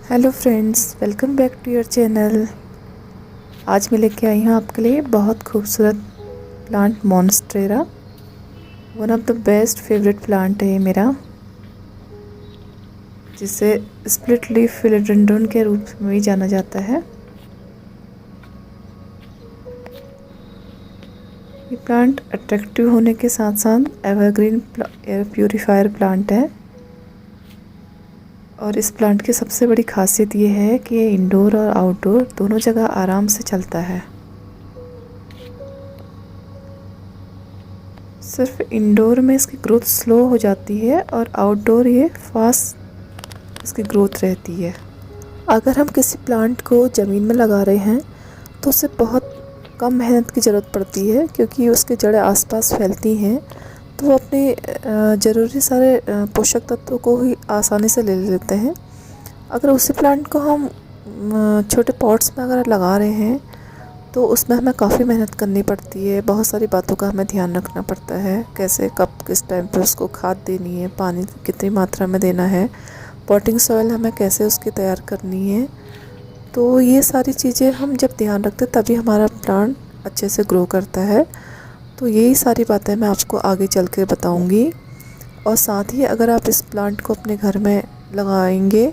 Hello friends, welcome back to your channel. आज मैं लेके आई हूँ आपके लिए बहुत खूबसूरत plant monstera. One of the best favourite plant है ये मेरा, जिसे स्प्लिट लीफ फिलोडेंड्रॉन के रूप में भी जाना जाता है। ये प्लांट अट्रैक्टिव होने के साथ साथ एवरग्रीन एयर प्यूरीफायर प्लांट है। और इस प्लांट की सबसे बड़ी खासियत ये है कि ये इंडोर और आउटडोर दोनों जगह आराम से चलता है। सिर्फ इंडोर में इसकी ग्रोथ स्लो हो जाती है और आउटडोर ये फास्ट इसकी ग्रोथ रहती है। अगर हम किसी प्लांट को ज़मीन में लगा रहे हैं तो उसे बहुत कम मेहनत की ज़रूरत पड़ती है, क्योंकि उसकी जड़ें आसपास फैलती हैं तो वो अपने ज़रूरी सारे पोषक तत्वों को ही आसानी से ले लेते हैं। अगर उसी प्लांट को हम छोटे पॉट्स में अगर लगा रहे हैं तो उसमें हमें काफ़ी मेहनत करनी पड़ती है। बहुत सारी बातों का हमें ध्यान रखना पड़ता है, कैसे कब किस टाइम पर उसको खाद देनी है, पानी कितनी मात्रा में देना है, पॉटिंग सॉइल हमें कैसे उसकी तैयार करनी है। तो ये सारी चीज़ें हम जब ध्यान रखते तभी हमारा प्लांट अच्छे से ग्रो करता है। तो यही सारी बातें मैं आपको आगे चल के बताऊँगी। और साथ ही अगर आप इस प्लांट को अपने घर में लगाएंगे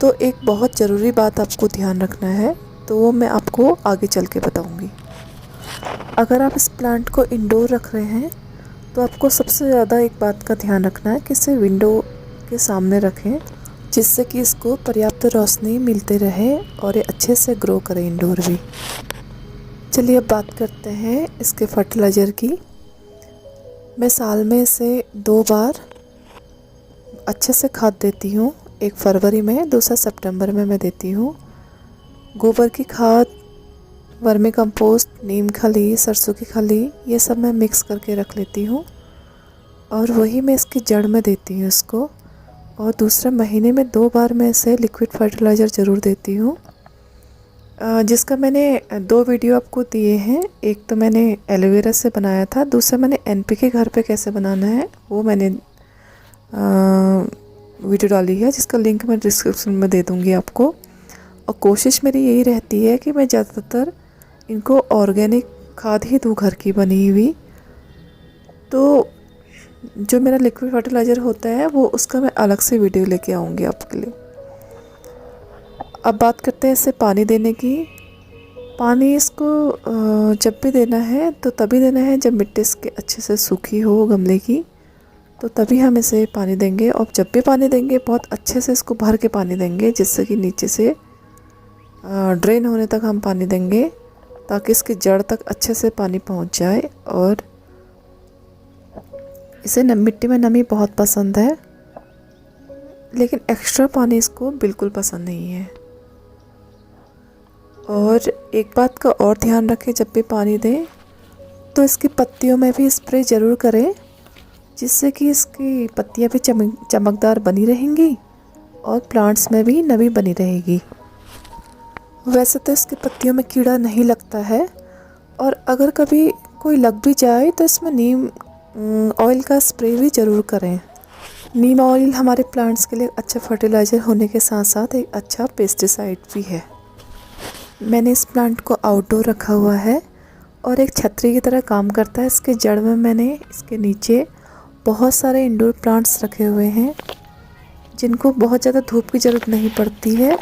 तो एक बहुत ज़रूरी बात आपको ध्यान रखना है, तो वो मैं आपको आगे चल के बताऊँगी। अगर आप इस प्लांट को इंडोर रख रहे हैं तो आपको सबसे ज़्यादा एक बात का ध्यान रखना है कि इसे विंडो के सामने रखें, जिससे कि इसको पर्याप्त रोशनी मिलते रहे और ये अच्छे से ग्रो करे इंडोर भी। चलिए अब बात करते हैं इसके फर्टिलाइज़र की। मैं साल में इसे 2 बार अच्छे से खाद देती हूँ। एक फरवरी में, दूसरा सितंबर में मैं देती हूँ। गोबर की खाद, वर्मी कंपोस्ट, नीम खली, सरसों की खली, ये सब मैं मिक्स करके रख लेती हूँ और वही मैं इसकी जड़ में देती हूँ इसको। और दूसरे महीने में 2 बार मैं इसे लिक्विड फर्टिलाइज़र ज़रूर देती हूँ, जिसका मैंने 2 वीडियो आपको दिए हैं। एक तो मैंने एलोवेरा से बनाया था, दूसरा मैंने एनपीके घर पे कैसे बनाना है वो मैंने वीडियो डाली है, जिसका लिंक मैं डिस्क्रिप्शन में दे दूँगी आपको। और कोशिश मेरी यही रहती है कि मैं ज़्यादातर इनको ऑर्गेनिक खाद ही दूँ, घर की बनी हुई। तो जो मेरा लिक्विड फर्टिलाइज़र होता है वो उसका मैं अलग से वीडियो लेके आऊँगी आपके लिए। अब बात करते हैं इसे पानी देने की। पानी इसको जब भी देना है तो तभी देना है जब मिट्टी इसके अच्छे से सूखी हो गमले की, तो तभी हम इसे पानी देंगे। और जब भी पानी देंगे बहुत अच्छे से इसको भर के पानी देंगे, जिससे कि नीचे से ड्रेन होने तक हम पानी देंगे, ताकि इसकी जड़ तक अच्छे से पानी पहुंच जाए। और इसे मिट्टी में नमी बहुत पसंद है, लेकिन एक्स्ट्रा पानी इसको बिल्कुल पसंद नहीं है। और एक बात का और ध्यान रखें, जब भी पानी दें तो इसकी पत्तियों में भी स्प्रे ज़रूर करें, जिससे कि इसकी पत्तियां भी चमकदार बनी रहेंगी और प्लांट्स में भी नमी बनी रहेगी। वैसे तो इसकी पत्तियों में कीड़ा नहीं लगता है, और अगर कभी कोई लग भी जाए तो इसमें नीम ऑयल का स्प्रे भी ज़रूर करें। नीम ऑयल हमारे प्लांट्स के लिए अच्छा फर्टिलाइज़र होने के साथ साथ एक अच्छा पेस्टिसाइड भी है। मैंने इस प्लांट को आउटडोर रखा हुआ है और एक छतरी की तरह काम करता है। इसके जड़ में मैंने इसके नीचे बहुत सारे इंडोर प्लांट्स रखे हुए हैं, जिनको बहुत ज़्यादा धूप की ज़रूरत नहीं पड़ती है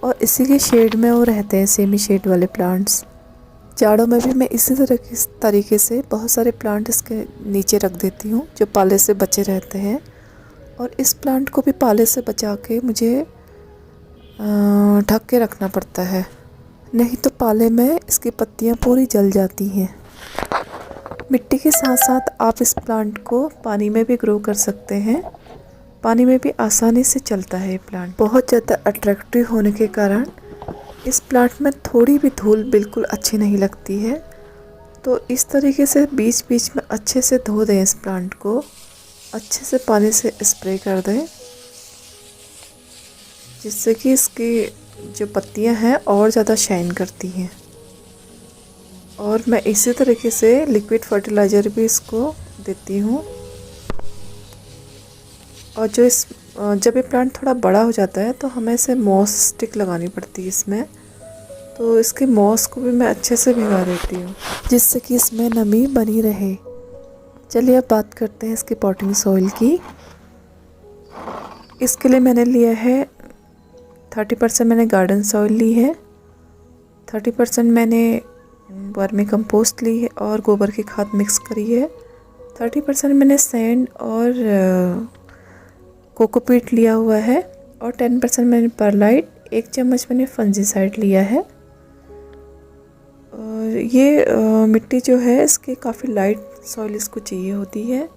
और इसी के शेड में वो रहते हैं, सेमी शेड वाले प्लांट्स। जाड़ों में भी मैं इसी तरीके से बहुत सारे प्लांट इसके नीचे रख देती हूँ, जो पाले से बचे रहते हैं। और इस प्लांट को भी पाले से बचा के मुझे ढक के रखना पड़ता है, नहीं तो पाले में इसकी पत्तियाँ पूरी जल जाती हैं। मिट्टी के साथ साथ आप इस प्लांट को पानी में भी ग्रो कर सकते हैं। पानी में भी आसानी से चलता है ये प्लांट। बहुत ज़्यादा अट्रैक्टिव होने के कारण इस प्लांट में थोड़ी भी धूल बिल्कुल अच्छी नहीं लगती है। तो इस तरीके से बीच बीच में अच्छे से धो दें इस प्लांट को, अच्छे से पानी से स्प्रे कर दें, जिससे कि इसकी जो पत्तियां हैं और ज़्यादा शाइन करती हैं। और मैं इसी तरीके से लिक्विड फर्टिलाइज़र भी इसको देती हूँ। और जब ये प्लांट थोड़ा बड़ा हो जाता है तो हमें इसे मॉस स्टिक लगानी पड़ती है इसमें। तो इसके मॉस को भी मैं अच्छे से भिगा देती हूँ जिससे कि इसमें नमी बनी रहे। चलिए अब बात करते हैं इसकी पॉटिंग सॉइल की। इसके लिए मैंने लिया है 30% मैंने गार्डन सॉइल ली है, 30% मैंने वर्मी कंपोस्ट ली है और गोबर की खाद मिक्स करी है, 30% मैंने सैंड और कोकोपीट लिया हुआ है और 10% मैंने परलाइट, 1 चम्मच मैंने फंजीसाइड लिया है। और ये मिट्टी जो है इसकी काफ़ी लाइट सॉइल इसको चाहिए होती है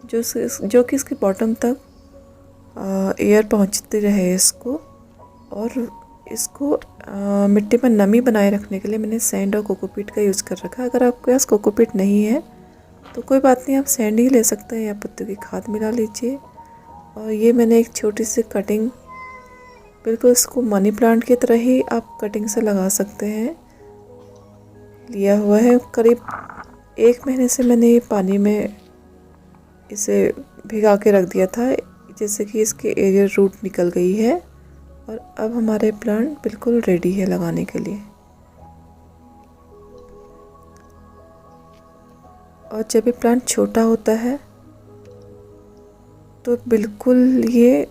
जो कि इसके बॉटम तक एयर पहुंचती रहे इसको। और इसको मिट्टी में नमी बनाए रखने के लिए मैंने सैंड और कोकोपीट का यूज़ कर रखा है। अगर आपके पास कोकोपीट नहीं है तो कोई बात नहीं, आप सैंड ही ले सकते हैं या पत्तों की खाद मिला लीजिए। और ये मैंने एक छोटी सी कटिंग, बिल्कुल इसको मनी प्लांट की तरह ही आप कटिंग से लगा सकते हैं, लिया हुआ है। करीब 1 महीने से मैंने ये पानी में इसे भिगा के रख दिया था, जैसे कि इसके एरियर रूट निकल गई है और अब हमारे प्लांट बिल्कुल रेडी है लगाने के लिए। और जब ये प्लांट छोटा होता है तो बिल्कुल ये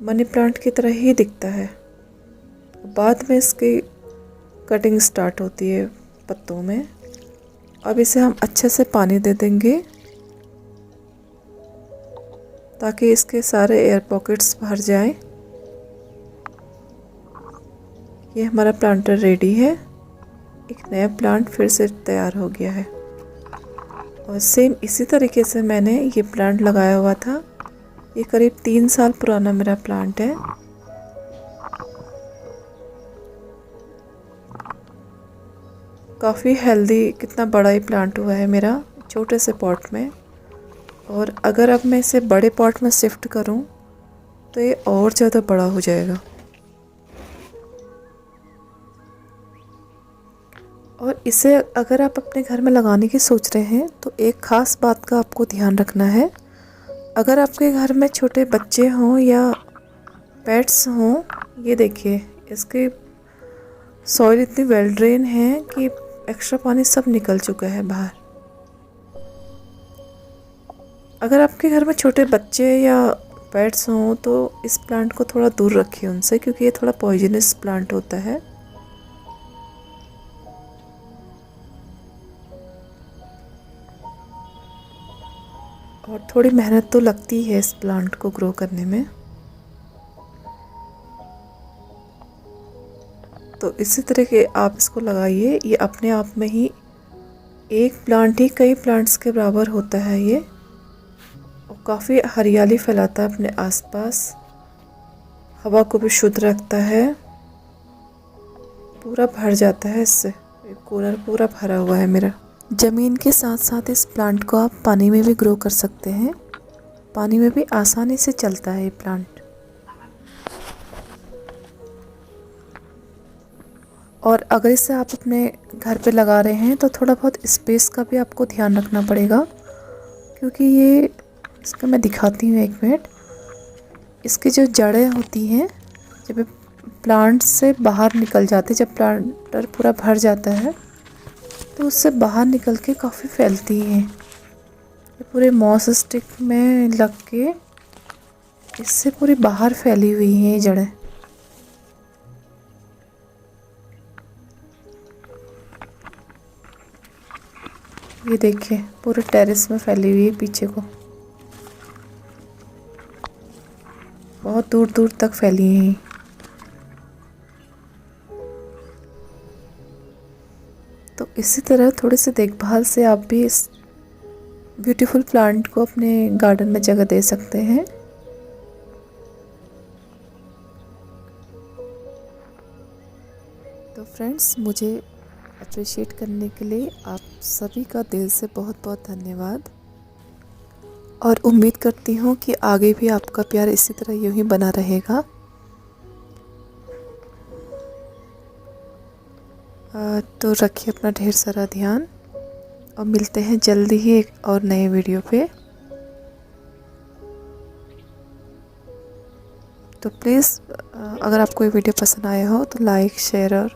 मनी प्लांट की तरह ही दिखता है। बाद में इसकी कटिंग स्टार्ट होती है पत्तों में। अब इसे हम अच्छे से पानी दे देंगे ताकि इसके सारे एयर पॉकेट्स भर जाएं। ये हमारा प्लांटर रेडी है, एक नया प्लांट फिर से तैयार हो गया है। और सेम इसी तरीके से मैंने ये प्लांट लगाया हुआ था। ये करीब 3 साल पुराना मेरा प्लांट है। काफ़ी हेल्दी, कितना बड़ा ही प्लांट हुआ है मेरा छोटे से पॉट में। और अगर अब मैं इसे बड़े पॉट में शिफ्ट करूं तो ये और ज़्यादा बड़ा हो जाएगा। और इसे अगर आप अपने घर में लगाने की सोच रहे हैं तो एक ख़ास बात का आपको ध्यान रखना है। अगर आपके घर में छोटे बच्चे हों या पेट्स हों, ये देखिए इसके सॉइल इतनी वेल ड्रेन है कि एक्स्ट्रा पानी सब निकल चुका है बाहर। अगर आपके घर में छोटे बच्चे या पेट्स हों तो इस प्लांट को थोड़ा दूर रखिए उनसे, क्योंकि ये थोड़ा पॉइजनस प्लांट होता है। और थोड़ी मेहनत तो लगती है इस प्लांट को ग्रो करने में। तो इसी तरह के आप इसको लगाइए। ये अपने आप में ही एक प्लांट ही कई प्लांट्स के बराबर होता है ये, और काफ़ी हरियाली फैलाता है अपने आसपास, हवा को भी शुद्ध रखता है, पूरा भर जाता है इससे। कूलर पूरा भरा हुआ है मेरा। ज़मीन के साथ साथ इस प्लांट को आप पानी में भी ग्रो कर सकते हैं। पानी में भी आसानी से चलता है ये प्लांट। और अगर इसे आप अपने घर पे लगा रहे हैं तो थोड़ा बहुत स्पेस का भी आपको ध्यान रखना पड़ेगा, क्योंकि ये इसका मैं दिखाती हूँ 1 मिनट। इसकी जो जड़ें होती हैं जब प्लांट से बाहर निकल जाते, जब प्लांटर पूरा भर जाता है तो उससे बाहर निकल के काफ़ी फैलती हैं। ये पूरे मॉस स्टिक में लग के इससे पूरी बाहर फैली हुई हैं ये जड़ें। ये देखिए पूरे टेरेस में फैली हुई है, पीछे को बहुत दूर दूर तक फैली हैं। तो इसी तरह थोड़ी सी देखभाल से आप भी इस ब्यूटीफुल प्लांट को अपने गार्डन में जगह दे सकते हैं। तो फ्रेंड्स, मुझे अप्रिशिएट करने के लिए आप सभी का दिल से बहुत बहुत धन्यवाद। और उम्मीद करती हूँ कि आगे भी आपका प्यार इसी तरह यूं ही बना रहेगा। तो रखिए अपना ढेर सारा ध्यान और मिलते हैं जल्दी ही एक और नए वीडियो पे। तो प्लीज़ अगर आपको ये वीडियो पसंद आया हो तो लाइक शेयर और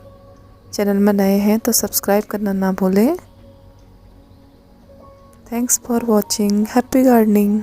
चैनल में नए हैं तो सब्सक्राइब करना ना भूलें। Thanks for watching. Happy gardening.